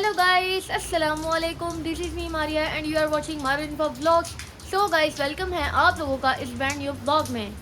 Hello guys, Assalamualaikum. This is me Maria and you are watching Maria Info Vlogs. So guys, welcome है आप लोगों का इस brand new vlog में।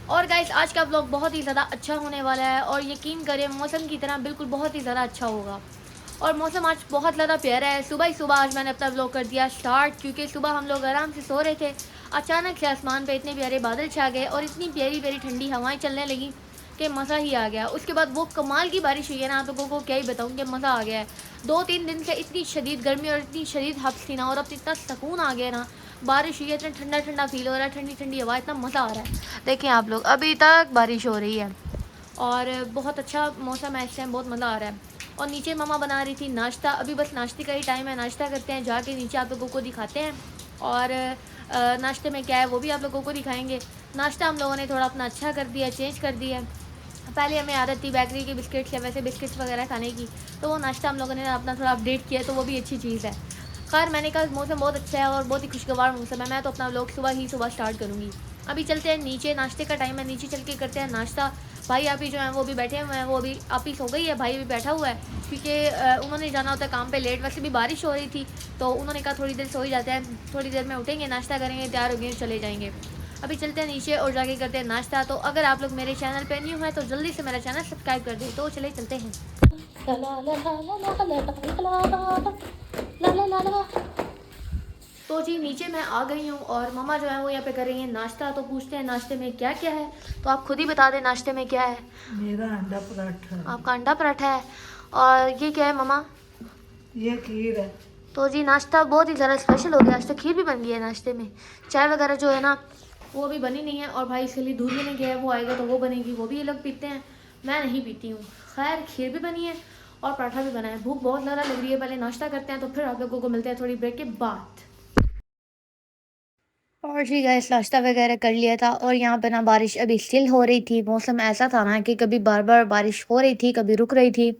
और गाइस आज का व्लॉग बहुत ही ज़्यादा अच्छा होने वाला है और यकीन करें मौसम की तरह बिल्कुल बहुत ही ज़्यादा अच्छा होगा। और मौसम आज बहुत ज़्यादा प्यारा है। सुबह ही सुबह आज मैंने अपना व्लॉग कर दिया स्टार्ट, क्योंकि सुबह हम लोग आराम से सो रहे थे। अचानक से आसमान पे इतने प्यारे बादल छा गए और इतनी प्यारी प्यारी ठंडी हवाएं चलने लगी कि मज़ा ही आ गया। उसके बाद वो कमाल की बारिश हुई है ना, आप लोगों को क्या ही बताऊँ कि मज़ा आ गया है। 2-3 दिन से इतनी शदीद गर्मी और इतनी शदीद हब्स थी ना, और अब तो इतना सुकून आ गया ना, बारिश हुई है, इतना ठंडा ठंडा फील हो रहा है, ठंडी ठंडी हवा, इतना मज़ा आ रहा है। देखिए आप लोग, अभी तक बारिश हो रही है और बहुत अच्छा मौसम है, इस टाइम बहुत मज़ा आ रहा है। और नीचे मम्मा बना रही थी नाश्ता, अभी बस नाश्ते का ही टाइम है, नाश्ता करते हैं जाके नीचे, आप लोगों को दिखाते हैं। और नाश्ते में क्या है वो भी आप लोगों को दिखाएंगे। नाश्ता हम लोगों ने थोड़ा अपना अच्छा कर दिया, चेंज कर दिया है। पहले हमें आदत थी बेकरी के बिस्किट्स या वैसे बिस्किट्स वगैरह खाने की, तो वो नाश्ता हम लोगों ने अपना थोड़ा अपडेट किया, तो वो भी अच्छी चीज़ है। खैर मैंने कहा मौसम बहुत अच्छा है और बहुत ही खुशगवार मौसम है, मैं तो अपना व्लॉग सुबह स्टार्ट करूँगी। अभी चलते हैं नीचे, नाश्ते का टाइम है, नीचे चल के करते हैं नाश्ता। भाई आप ही जो हैं वो भी बैठे हुए हैं, वो अभी आप ही सो गई है, भाई भी बैठा हुआ है, क्योंकि उन्होंने जाना होता है काम पे लेट। वैसे भी बारिश हो रही थी तो उन्होंने कहा थोड़ी देर सो ही जाते हैं, थोड़ी देर में उठेंगे, नाश्ता करेंगे, तैयार होंगे, चले जाएंगे। अभी चलते हैं नीचे और जाके करते हैं नाश्ता। तो अगर आप लोग मेरे चैनल पे न्यू हैं तो जल्दी से मेरा चैनल सब्सक्राइब कर दें। तो चले चलते हैं। ला ला ला ला ला ला ला ला ला ला ला। तो जी नीचे मैं आ गई हूँ और मम्मा जो है वो यहाँ पे कर रही हैं नाश्ता। तो पूछते हैं नाश्ते में क्या क्या है, तो आप खुद ही बता दें नाश्ते में क्या है। मेरा अंडा पराठा है। आपका अंडा पराठा है। और ये क्या है मम्मा? ये खीर है। तो जी नाश्ता बहुत ही ज़्यादा स्पेशल हो गया, आज तो खीर भी बन गई है नाश्ते में। चाय वगैरह जो है ना वो अभी बनी नहीं है, और भाई इसके लिए दूध लेने गया है, वो आएगा तो वो बनेगी, वो भी ये लोग पीते हैं, मैं नहीं पीती हूँ। खैर खीर भी बनी है और पराठा भी बना है। भूख बहुत ज़्यादा लग रही है, पहले नाश्ता करते हैं तो फिर आप लोगों को मिलते हैं थोड़ी ब्रेक के बाद। और जी गैस नाश्ता वगैरह कर लिया था और यहाँ पे ना बारिश अभी स्टिल हो रही थी। मौसम ऐसा था ना कि कभी बार बार बारिश हो रही थी, कभी रुक रही थी,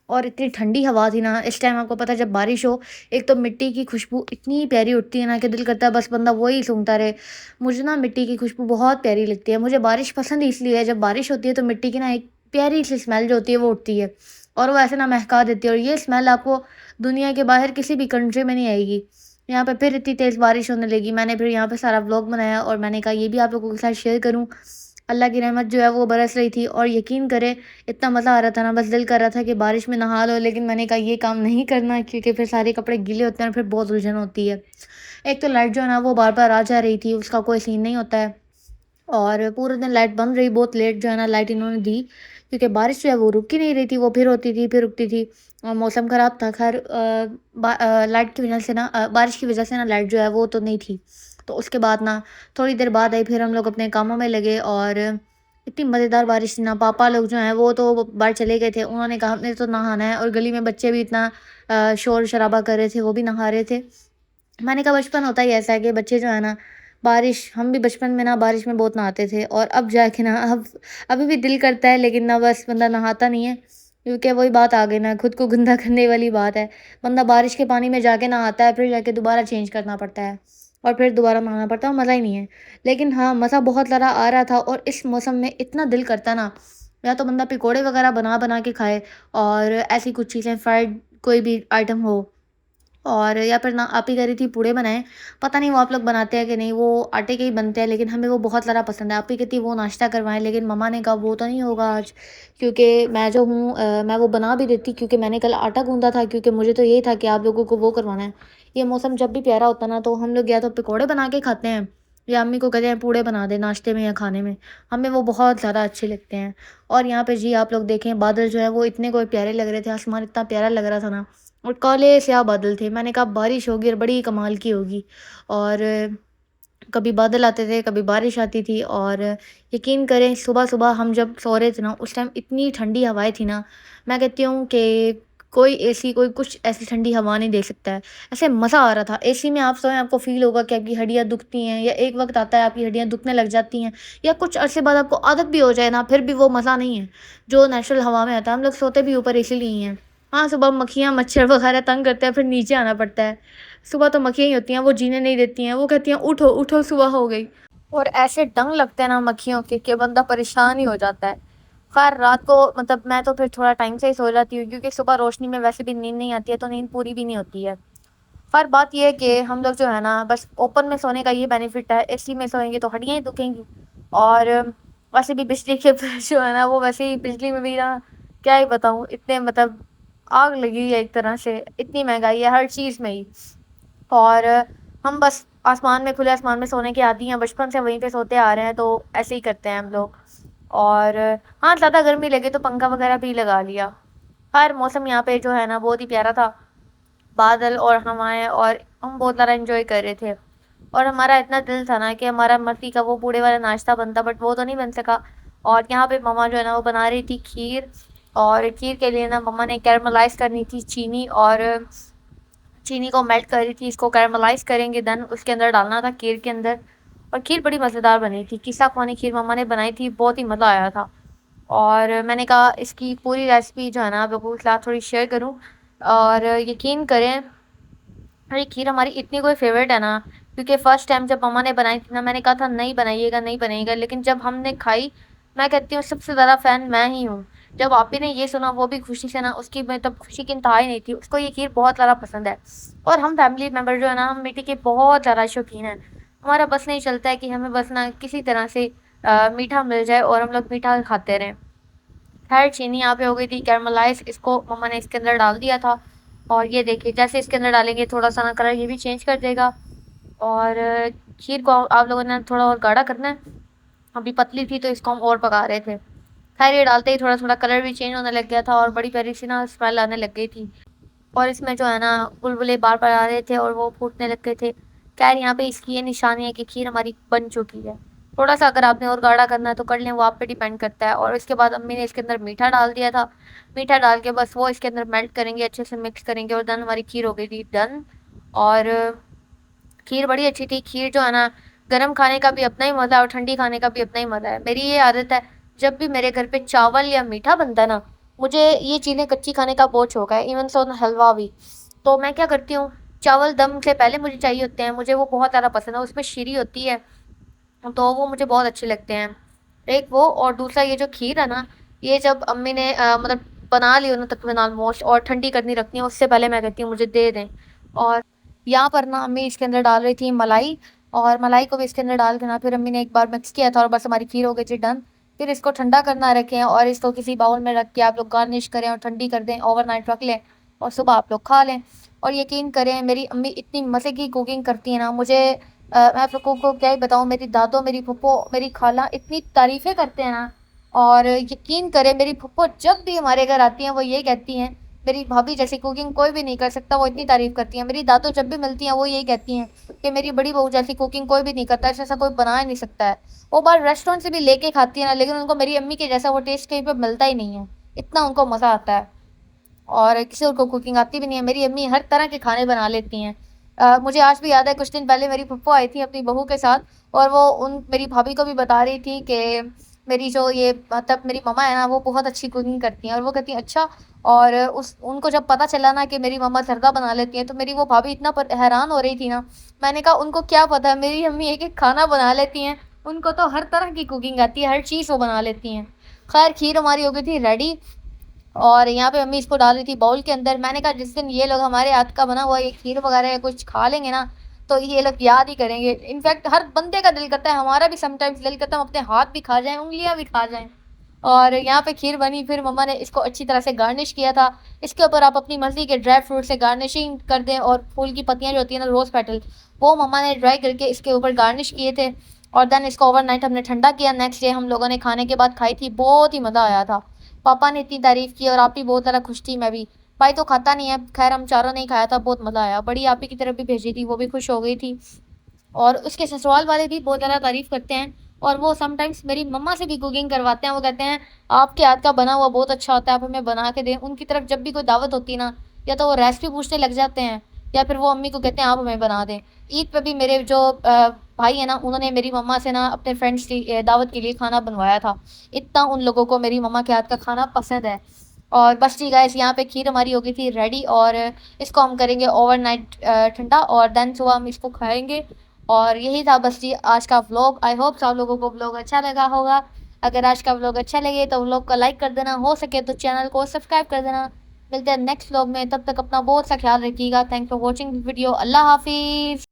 और इतनी ठंडी हवा थी ना। इस टाइम आपको पता है जब बारिश हो, एक तो मिट्टी की खुशबू इतनी प्यारी उठती है ना कि दिल करता है बस बंदा वही सूंघता रहे। मुझे ना मिट्टी की खुशबू बहुत प्यारी लगती है। मुझे बारिश पसंद इसलिए है, जब बारिश होती है तो मिट्टी की ना एक प्यारी सी स्मेल जो होती है वो उठती है, और वो ऐसे ना महका देती है, और ये स्मेल आपको दुनिया के बाहर किसी भी कंट्री में नहीं आएगी। यहाँ पे फिर इतनी तेज़ बारिश होने लगी, मैंने फिर यहाँ पे सारा व्लॉग बनाया और मैंने कहा ये भी आप लोगों के साथ शेयर करूँ। अल्लाह की रहमत जो है वो बरस रही थी और यकीन करें इतना मज़ा आ रहा था ना, बस दिल कर रहा था कि बारिश में नहा लो, लेकिन मैंने कहा ये काम नहीं करना, क्योंकि फिर सारे कपड़े गीले होते हैं और फिर बहुत उलझन होती है। एक तो लाइट जो है ना वो बार बार आ जा रही थी, उसका कोई सीन नहीं होता है। और पूरे दिन लाइट बंद रही, बहुत लेट जो है ना लाइट इन्होंने दी, क्योंकि बारिश जो है वो रुक ही नहीं रही थी, वो फिर होती थी फिर रुकती थी और मौसम ख़राब था। खैर लाइट की वजह से ना बारिश की वजह से ना लाइट जो है वो तो नहीं थी। तो उसके बाद ना थोड़ी देर बाद आई, फिर हम लोग अपने कामों में लगे। और इतनी मज़ेदार बारिश थी ना, पापा लोग जो हैं वो तो बाहर चले गए थे, उन्होंने कहा हमने तो नहाना है, और गली में बच्चे भी इतना शोर शराबा कर रहे थे, वो भी नहा रहे थे। मैंने कहा बचपन होता ही ऐसा है कि बच्चे जो है ना बारिश, हम भी बचपन में ना बारिश में बहुत नहाते थे, और अब जाके ना अब अभी भी दिल करता है, लेकिन ना बस बंदा नहाता नहीं है, क्योंकि वही बात आ गई ना, खुद को गंदा करने वाली बात है। बंदा बारिश के पानी में जाके नहाता है, फिर जाके दोबारा चेंज करना पड़ता है और फिर दोबारा नहाना पड़ता है, मज़ा ही नहीं है। लेकिन हाँ मज़ा बहुत ज़्यादा आ रहा था, और इस मौसम में इतना दिल करता ना, या तो बंदा पकौड़े वगैरह बना बना के खाए, और ऐसी कुछ चीज़ें फ्राइड कोई भी आइटम हो, और या फिर ना आप ही कह रही थी पूड़े बनाएँ। पता नहीं वो आप लोग बनाते हैं कि नहीं, वो आटे के ही बनते हैं, लेकिन हमें वो बहुत ज़्यादा पसंद है। आप ही कहती वो नाश्ता करवाएँ, लेकिन मम्मा ने कहा वो तो नहीं होगा आज, क्योंकि मैं जो हूँ मैं वो बना भी देती, क्योंकि मैंने कल आटा गूँधा था, क्योंकि मुझे तो यही था कि आप लोगों को वो करवाना है। ये मौसम जब भी प्यारा होता है ना, तो हम लोग या तो पकौड़े बना के खाते हैं, या अम्मी को कहते हैं पूड़े बना दें नाश्ते में या खाने में, हमें वो बहुत ज़्यादा अच्छे लगते हैं। और यहाँ पे जी आप लोग देखें, बादल जो है वो इतने कोई प्यारे लग रहे थे, आसमान इतना प्यारा लग रहा था ना, और काले स्याह बादल थे। मैंने कहा बारिश होगी और बड़ी कमाल की होगी। और कभी बादल आते थे, कभी बारिश आती थी, और यकीन करें सुबह-सुबह हम जब सो रहे थे ना, उस टाइम इतनी ठंडी हवाएँ थी ना, मैं कहती हूँ कि कोई एसी, कोई कुछ ऐसी ठंडी हवा नहीं दे सकता है। ऐसे मज़ा आ रहा था। एसी में आप सोएँ, आपको फ़ील होगा कि आपकी हड्डियाँ दुखती हैं, या एक वक़्त आता है आपकी हड्डियाँ दुखने लग जाती हैं, या कुछ अरसे बाद आपको आदत भी हो जाए ना, फिर भी वो मज़ा नहीं है, जो नेचुरल हवा में आता है। हम लोग सोते भी ऊपर इसीलिए ही हैं। हाँ, सुबह मक्खियाँ, मच्छर वगैरह तंग करते हैं, फिर नीचे आना पड़ता है। सुबह तो मक्खियाँ ही होती हैं, वो जीने नहीं देती हैं, वो कहती हैं उठो, उठो सुबह हो गई। और ऐसे डंग लगते हैं ना मक्खियों के कि बंदा परेशान ही हो जाता है। खैर रात को मतलब मैं तो फिर थोड़ा टाइम से ही सो जाती हूँ, क्योंकि सुबह रोशनी में वैसे भी नींद नहीं आती है, तो नींद पूरी भी नहीं होती है। खैर बात ये है कि हम लोग जो है ना, बस ओपन में सोने का ये बेनिफिट है, एसी में सोएंगे तो हड्डियाँ ही दुखेंगी। और वैसे भी बिजली के बिल जो है ना, वो वैसे ही बिजली में भी ना, क्या ही बताऊँ, इतने मतलब आग लगी हुई है एक तरह से, इतनी महंगाई है हर चीज़ में ही। और हम बस आसमान में, खुले आसमान में सोने के आदी हैं, बचपन से वहीं पे सोते आ रहे हैं, तो ऐसे ही करते हैं हम लोग। और हाँ, ज़्यादा गर्मी लगे तो पंखा वगैरह भी लगा लिया। खैर मौसम यहाँ पे जो है ना बहुत ही प्यारा था, बादल और हवाएं, और हम बहुत ज़्यादा एंजॉय कर रहे थे। और हमारा इतना दिल था ना कि हमारा मस्ती का वो बूढ़े वाला नाश्ता बनता, बट वो तो नहीं बन सका। और यहाँ पे मम्मा जो है ना वो बना रही थी खीर। और खीर के लिए ना मम्मा ने कैरमलाइज करनी थी चीनी, और चीनी को मेल्ट कर रही थी, इसको कैरमलाइज़ करेंगे, देन उसके अंदर डालना था खीर के अंदर। और खीर बड़ी मज़ेदार बनी थी, किस्सा ख़वानी खीर मम्मा ने बनाई थी, बहुत ही मज़ा आया था। और मैंने कहा इसकी पूरी रेसिपी जो है ना, आपको के साथ थोड़ी शेयर करूँ। और यकीन करें, अरे खीर हमारी इतनी कोई फ़ेवरेट है ना, क्योंकि फर्स्ट टाइम जब मम्मा ने बनाई थी ना, मैंने कहा था नहीं बनाइएगा, नहीं बनाइएगा, लेकिन जब हमने खाई, मैं कहती हूँ सबसे ज़्यादा फ़ैन मैं ही हूँ। जब आपी ने ये सुना वो भी खुशी से ना, उसकी मतलब खुशी की इंतहा ही नहीं थी, उसको ये खीर बहुत ज़्यादा पसंद है। और हम फैमिली मेंबर जो है ना, हम मीठे के बहुत ज़्यादा शौकीन हैं। हमारा बस नहीं चलता है कि हमें बस ना किसी तरह से मीठा मिल जाए और हम लोग मीठा खाते रहें। खैर चीनी यहाँ पे हो गई थी कैरमलाइज़, इसको मम्मा ने इसके अंदर डाल दिया था। और ये देखिए जैसे इसके अंदर डालेंगे थोड़ा सा ना कलर ये भी चेंज कर देगा। और खीर को आप लोगों ने थोड़ा और गाढ़ा करना है, अभी पतली थी तो इसको हम और पका रहे थे। खैर ये डालते ही थोड़ा थोड़ा कलर भी चेंज होने लग गया था, और बड़ी प्यारी सी ना स्मेल आने लग गई थी। और इसमें जो है ना बुलबुले बार बार आ रहे थे और वो फूटने लग गए थे। खैर यहाँ पे इसकी ये निशानी है कि खीर हमारी बन चुकी है। थोड़ा सा अगर आपने और गाढ़ा करना है तो कर लें, वो आप पे डिपेंड करता है। और इसके बाद अम्मी ने इसके अंदर मीठा डाल दिया था। मीठा डाल के बस वो इसके अंदर मेल्ट करेंगे, अच्छे से मिक्स करेंगे, और देन हमारी खीर हो गई थी डन। और खीर बड़ी अच्छी थी। खीर जो है ना, गरम खाने का भी अपना ही मज़ा है और ठंडी खाने का भी अपना ही मज़ा है। मेरी ये आदत है, जब भी मेरे घर पे चावल या मीठा बनता है ना, मुझे ये चीज़ें कच्ची खाने का बहुत शौक है, इवन सो हलवा भी। तो मैं क्या करती हूँ, चावल दम से पहले मुझे चाहिए होते हैं, मुझे वो बहुत ज़्यादा पसंद है, उसमें शीरी होती है, तो वो मुझे बहुत अच्छे लगते हैं। एक वो, और दूसरा ये जो खीर है ना, ये जब अम्मी ने मतलब बना ली हो ना तकरीबन ऑलमोस्ट, और ठंडी करनी रखनी है, उससे पहले मैं कहती हूँ मुझे दे दें। और यहाँ पर ना अम्मी इसके अंदर डाल रही थी मलाई, और मलाई को भी इसके अंदर डाल के ना फिर अम्मी ने एक बार मिक्स किया था, और बस हमारी खीर हो गई थी डन। फिर इसको ठंडा करना रखें, और इसको किसी बाउल में रख के आप लोग गार्निश करें और ठंडी कर दें, ओवरनाइट रख लें, और सुबह आप लोग खा लें। और यकीन करें, मेरी अम्मी इतनी मज़े की कुकिंग करती है ना, मुझे मैं आप लोगों को क्या ही बताऊँ, मेरी दादो, मेरी फूफो, मेरी खाला इतनी तारीफ़ें करते हैं ना। और यकीन करें, मेरी फूफो जब भी हमारे घर आती हैं वो ये कहती हैं, मेरी भाभी जैसी कुकिंग कोई भी नहीं कर सकता, वो इतनी तारीफ़ करती हैं। मेरी दादो जब भी मिलती हैं वो यही कहती हैं कि मेरी बड़ी बहू जैसी कुकिंग कोई भी नहीं करता, ऐसा कोई बना ही नहीं सकता है। वो बाहर रेस्टोरेंट से भी लेके खाती है ना, लेकिन उनको मेरी अम्मी के जैसा वो टेस्ट कहीं पे मिलता ही नहीं है, इतना उनको मज़ा आता है। और किसी और को कुकिंग आती भी नहीं है, मेरी अम्मी हर तरह के खाने बना लेती हैं। मुझे आज भी याद है, कुछ दिन पहले मेरी फूफो आई थी अपनी बहू के साथ, और वो उन मेरी भाभी को भी बता रही थी कि मेरी जो ये मतलब मेरी मम्मा है ना, वो बहुत अच्छी कुकिंग करती हैं। और वो कहती हैं अच्छा। और उस उनको जब पता चला ना कि मेरी मम्मा ज़र्दा बना लेती हैं, तो मेरी वो भाभी इतना हैरान हो रही थी ना। मैंने कहा उनको क्या पता है, मेरी अम्मी एक एक खाना बना लेती हैं, उनको तो हर तरह की कुकिंग आती है, हर चीज़ वो बना लेती हैं। खैर खीर हमारी हो गई थी रेडी, और यहाँ पे मम्मी इसको डाल रही थी बाउल के अंदर। मैंने कहा जिस दिन ये लोग हमारे हाथ का बना हुआ ये खीर वगैरह या कुछ खा लेंगे ना, तो ये लोग याद ही करेंगे। इनफैक्ट हर बंदे का दिल करता है, हमारा भी समटाइम्स दिल करता है हम अपने हाथ भी खा जाएं, उंगलियां भी खा जाएं। और यहाँ पे खीर बनी, फिर मम्मा ने इसको अच्छी तरह से गार्निश किया था। इसके ऊपर आप अपनी मर्जी के ड्राई फ्रूट से गार्निशिंग कर दें, और फूल की पत्तियाँ जो होती हैं ना, रोज़ पेटल, वो मम्मा ने ड्राई करके इसके ऊपर गार्निश किए थे। और देन इसको ओवरनाइट हमने ठंडा किया। नेक्स्ट डे हम लोगों ने खाने के बाद खाई थी, बहुत ही मज़ा आया था। पापा ने इतनी तारीफ़ की और आप भी बहुत ज़्यादा खुश थी, मैं भी। भाई तो खाता नहीं है, खैर हम चारों ने ही खाया था, बहुत मज़ा आया। बड़ी आप ही की तरफ भी भेजी थी, वो भी खुश हो गई थी। और उसके ससुराल वाले भी बहुत ज़्यादा तारीफ़ करते हैं, और वो समटाइम्स मेरी मम्मा से भी कुकिंग करवाते हैं। वो कहते हैं आपके हाथ का बना हुआ बहुत अच्छा होता है, आप हमें बना के दें। उनकी तरफ जब भी कोई दावत होती है ना, या तो वो रेसिपी पूछने लग जाते हैं, या फिर वो अम्मी को कहते हैं आप हमें बना दें। ईद पे भी मेरे जो भाई है ना, उन्होंने मेरी मम्मा से ना अपने फ्रेंड्स की दावत के लिए खाना बनवाया था। इतना उन लोगों को मेरी मम्मा के हाथ का खाना पसंद है। और बस ठीक है, यहाँ पे खीर हमारी हो गई थी रेडी, और इसको हम करेंगे ओवरनाइट ठंडा, और देन सुबह हम इसको खाएंगे। और यही था बस जी आज का व्लॉग। आई होप सब लोगों को व्लॉग अच्छा लगा होगा। अगर आज का व्लॉग अच्छा लगे तो व्लॉग को लाइक कर देना, हो सके तो चैनल को सब्सक्राइब कर देना। मिलते हैं नेक्स्ट व्लॉग में, तब तक अपना बहुत सा ख्याल रखिएगा। Thanks for watching this video. अल्लाह हाफिज़।